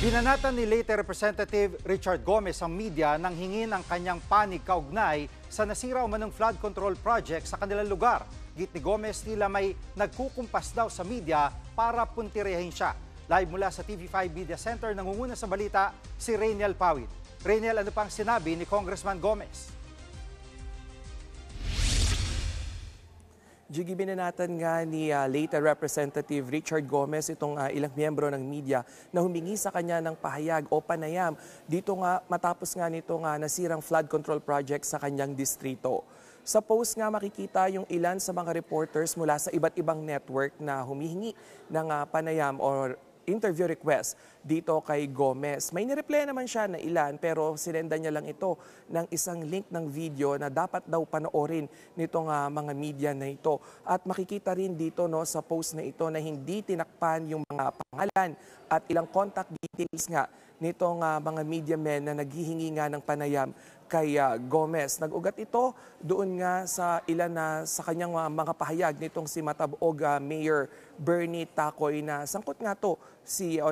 Binanatan ni late Representative Richard Gomez ang media nang hingin ang kanyang panig kaugnay sa nasira umanong flood control project sa kanilang lugar. Git ni Gomez tila may nagkukumpas daw sa media para puntirehin siya. Live mula sa TV5 Media Center, nangunguna sa balita si Rainiel Pawid. Rainiel, ano pang sinabi ni Congressman Gomez? Jiggy, binanatan nga ni late Representative Richard Gomez itong ilang miyembro ng media na humingi sa kanya ng pahayag o panayam dito nga matapos nga nito nga nasirang flood control project sa kanyang distrito. Sa post nga makikita yung ilan sa mga reporters mula sa iba't ibang network na humihingi ng panayam or interview request dito kay Gomez. May nireply naman siya na ilan pero sinenda niya lang ito ng isang link ng video na dapat daw panoorin nitong mga media na ito. At makikita rin dito sa post na ito na hindi tinakpan yung mga pangalan at ilang contact details nga nitong mga media men na naghihingi nga ng panayam kay Gomez. Nag-ugat ito doon nga sa ilan na sa kanyang mga pahayag nitong si Matabog Mayor Bernie Tacoy na sangkot nga to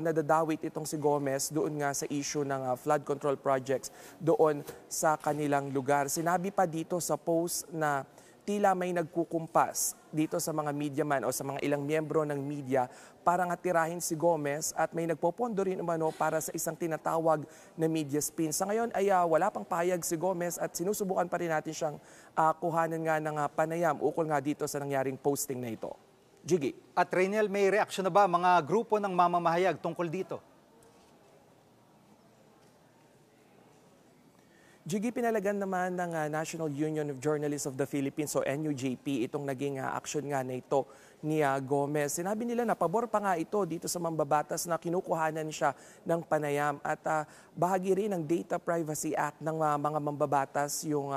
nadadawit itong si Gomez doon nga sa issue ng flood control projects doon sa kanilang lugar. Sinabi pa dito sa post na tila may nagkukumpas dito sa mga media man o sa mga ilang miyembro ng media para nga tirahin si Gomez at may nagpopondo rin umano para sa isang tinatawag na media spin. Sa ngayon ay wala pang pahayag si Gomez at sinusubukan pa rin natin siyang kuhanan nga ng panayam ukol nga dito sa nangyaring posting na ito. Jiggy. At Rainiel, may reaksyon na ba mga grupo ng mamamahayag tungkol dito? Jiggy, pinalagan naman ng National Union of Journalists of the Philippines o NUJP itong naging action nga na ito ni Gomez. Sinabi nila na pabor pa nga ito dito sa mambabatas na kinukuhanan siya ng panayam at bahagi rin ng Data Privacy Act ng mga mambabatas yung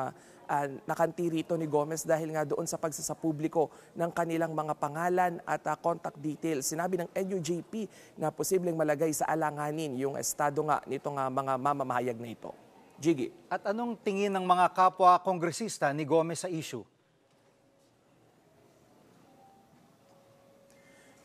nakanti rito ni Gomez dahil nga doon sa pagsasapubliko ng kanilang mga pangalan at contact details. Sinabi ng NUJP na posibleng malagay sa alanganin yung estado nga nitong mga mamamahayag na ito. Jiggy. At anong tingin ng mga kapwa kongresista ni Gomez sa issue?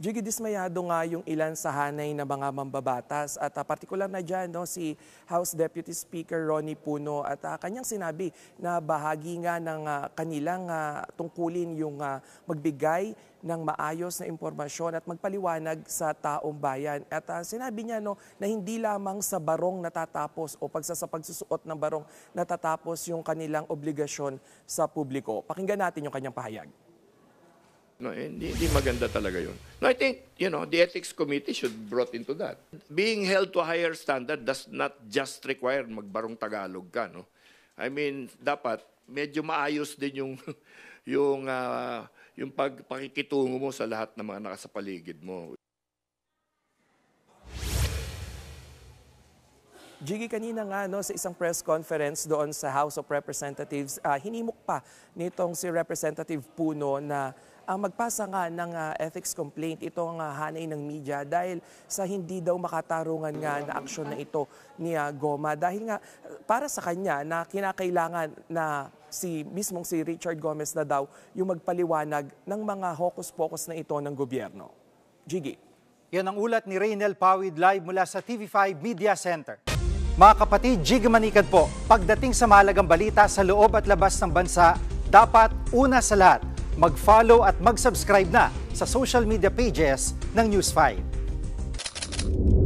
Jiggy, dismayado nga yung ilan sa hanay na mga mambabatas at partikular na dyan si House Deputy Speaker Ronnie Puno at kanyang sinabi na bahagi nga ng kanilang tungkulin yung magbigay ng maayos na impormasyon at magpaliwanag sa taong bayan. At sinabi niya na hindi lamang sa barong natatapos o pagsusuot ng barong natatapos yung kanilang obligasyon sa publiko. Pakinggan natin yung kanyang pahayag. No, hindi maganda talaga yun. No, I think, the Ethics Committee should brought into that. Being held to a higher standard does not just require magbarong Tagalog ka, no? I mean, dapat medyo maayos din yung pakikitungo mo sa lahat ng mga nakasapaligid mo. Jiggy, kanina nga sa isang press conference doon sa House of Representatives, hinimok pa nitong si Representative Puno na magpasa nga ng ethics complaint itong hanay ng media dahil sa hindi daw makatarungan nga na aksyon na ito ni Goma. Dahil nga para sa kanya na kinakailangan na mismong si Richard Gomez na daw yung magpaliwanag ng mga hokus-pokus na ito ng gobyerno. Jiggy. Yan ang ulat ni Rainiel Pawid live mula sa TV5 Media Center. Mga kapatid, Jiggy Manikad po, pagdating sa mahalagang balita sa loob at labas ng bansa, dapat una sa lahat, mag-follow at mag-subscribe na sa social media pages ng News 5.